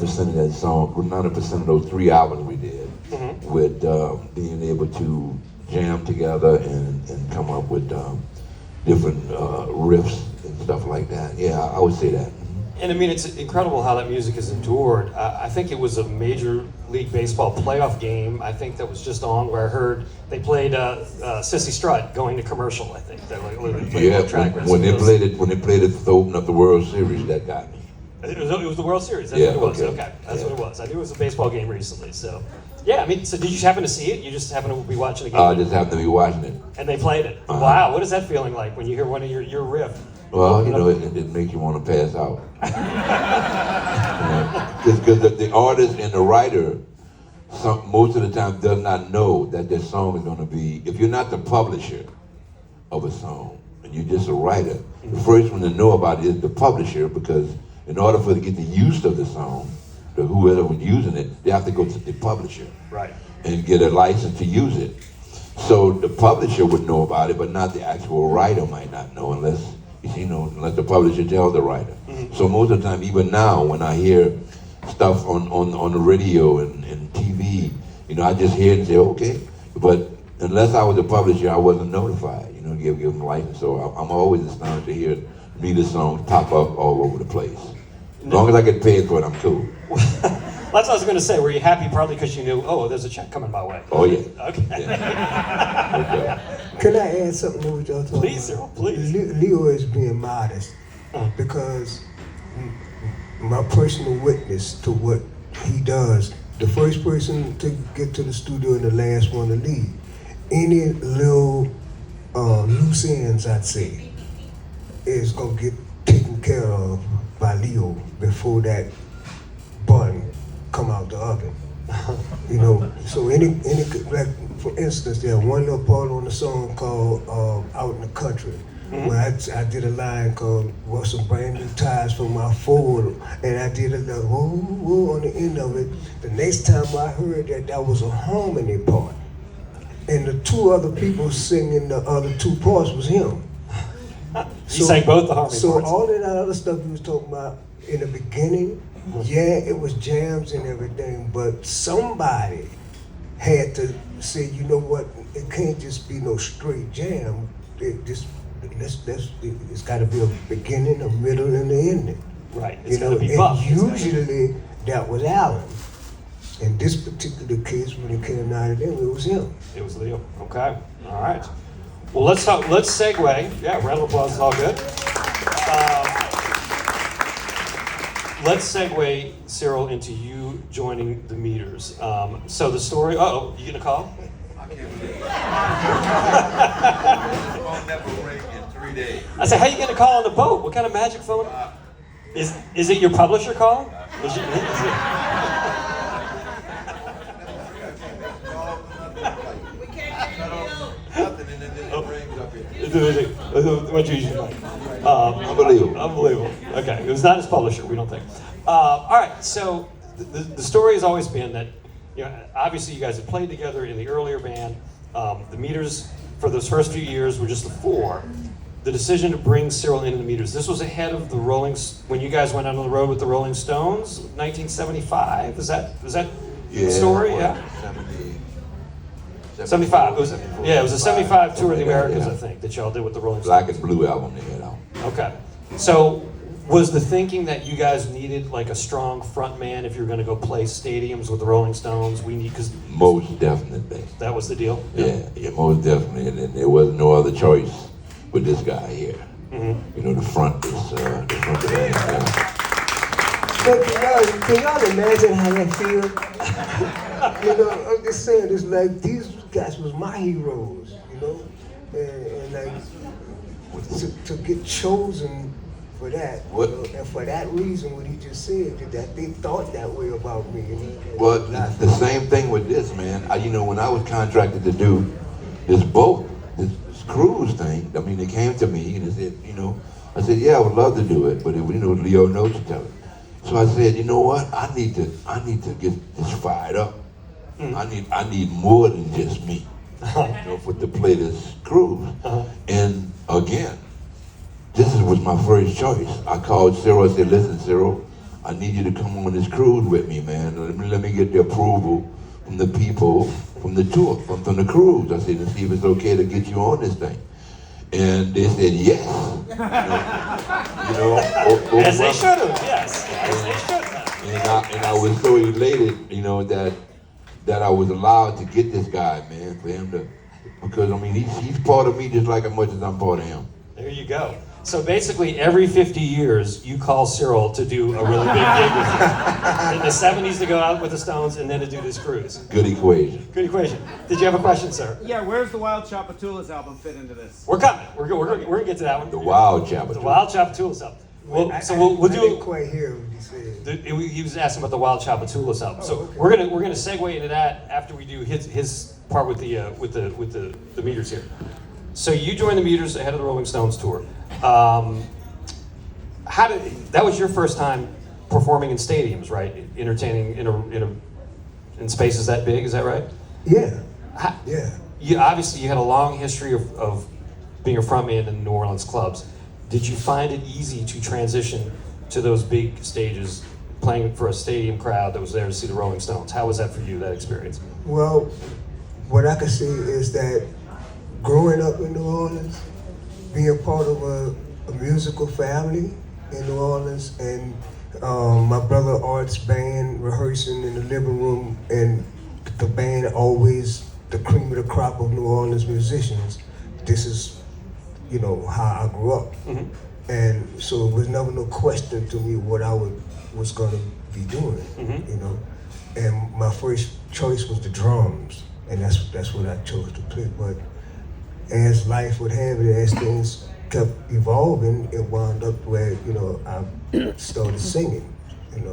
percent of that song, 90% of those 3 albums we did, with being able to jam together and come up with different riffs and stuff like that. Yeah, I would say that. And I mean, it's incredible how that music has endured. I think it was a Major League Baseball playoff game, I think that was just on, where I heard they played Sissy Strut going to commercial, I think. They literally played Yeah, track when they played it to open up the World Series, that got me. It was the World Series, that's Yeah, what it was. okay. Okay, that's what it was. I knew it was a baseball game recently, so. Yeah, I mean, so did you happen to see it? You just happen to be watching a game? I just happened to be watching it. And they played it. Wow, what is that feeling like when you hear one of your riff? Well, you know, it makes you want to pass out. Because the artist and the writer, most of the time, does not know that their song is going to be, if you're not the publisher of a song, and you're just a writer, the first one to know about it is the publisher, because in order for to get the use of the song, to whoever was using it, they have to go to the publisher. Right. And get a license to use it. So the publisher would know about it, but not the actual writer might not know unless the publisher tells the writer. So most of the time, even now, when I hear stuff on the radio and TV, I just hear it and say, okay. But unless I was a publisher, I wasn't notified, give them a license. So I'm always astonished to hear the songs pop up all over the place. As long as I get paid for it, I'm cool. That's what I was going to say. Were you happy partly because you knew, oh, there's a check coming my way? Oh, yeah. Okay. Yeah. Okay. Can I add something to what y'all talking Please, Cyril, please. Leo is being modest because my personal witness to what he does, the first person to get to the studio and the last one to leave. Any little loose ends, I'd say, is going to get taken care of by Leo before that bun come out the oven. So any like for instance, there one little part on the song called Out in the Country, where I did a line called "Was some brand new tires for my Ford," and I did a little whoa, whoa on the end of it. The next time I heard that was a harmony part, and the 2 other people singing the other 2 parts was him. You sang both the harmony So parts. all of that other stuff you was talking about in the beginning, yeah, it was jams and everything, but somebody had to say, you know what, it can't just be no straight jam. It's got to be a beginning, a middle, and an ending. Right, it's got to be buff. And usually that was Alan. In this particular case, when it came out of them, it was him. It was Leo. Okay. All right. Well, let's segue. Yeah, round of applause is all good. Let's segue, Cyril, into you joining the Meters. So the story. Oh, you gonna call? I can't believe it. Phone never ring in 3 days. I said, how you gonna call on the boat? What kind of magic phone? Is it your publisher call? Is it? What you usually like? Unbelievable. Okay, it was not his publisher, we don't think. All right, so the story has always been that, obviously you guys had played together in the earlier band. The Meters, for those first few years, were just the 4. The decision to bring Cyril into the Meters, this was ahead of the when you guys went out on the road with the Rolling Stones, 1975. Was that the story? Yeah. 75. It was a 75 tour of the Americas, I think, that y'all did with the Rolling Stones. Black and Blue album they had out. Okay. So was the thinking that you guys needed like a strong front man if you're going to go play stadiums with the Rolling Stones? Because most definitely. That was the deal? Yeah, most definitely. And there was no other choice with this guy here. The front is the front of the band. But can y'all imagine how that feels? I'm just saying, it's like these guys was my heroes, and like to get chosen for that, and for that reason, what he just said, that they thought that way about me. Well, the same thing with this, man. When I was contracted to do this boat, this cruise thing, they came to me and they said, I said, yeah, I would love to do it, but it was, Leo Nocentelli. So I said, you know what? I need to get this fired up. I need more than just me, to play this cruise. And again, this was my first choice. I called Cyril. I said, listen, Cyril, I need you to come on this cruise with me, man. Let me get the approval from the people, from the tour, from the cruise. I said, to see if it's okay to get you on this thing. And they said yes. As they should have, yes. As they should have. And I was so elated, that I was allowed to get this guy, man, for him to, because I mean, he's part of me just like as much as I'm part of him. There you go. So basically, every 50 years, you call Cyril to do a really big gig with you. In the 70s to go out with the Stones, and then to do this cruise. Good equation. Good equation. Did you have a question, sir? Yeah, where's the Wild Chapatulas album fit into this? We're coming. We're gonna get to that one. The Wild Chapter. The Wild Chapatulas album. Well, we'll I do. didn't quite hear what he said. He was asking about the Wild Chapatulas album. So okay. we're gonna segue into that after we do his part with the Meters here. So you joined the Meters ahead of the Rolling Stones tour. That was your first time performing in stadiums, right? Entertaining in spaces that big, is that right? Yeah. Yeah. You obviously had a long history of being a frontman in New Orleans clubs. Did you find it easy to transition to those big stages, playing for a stadium crowd that was there to see the Rolling Stones? How was that for you, that experience? Well, what I can say is that growing up in New Orleans, being part of a musical family in New Orleans, and my brother Art's band rehearsing in the living room, and the band always the cream of the crop of New Orleans musicians. This is, how I grew up. Mm-hmm. And so it was never no question to me what I was gonna be doing, Mm-hmm. And my first choice was the drums, and that's what I chose to play. But as life would have it, as things kept evolving, it wound up where I started singing, and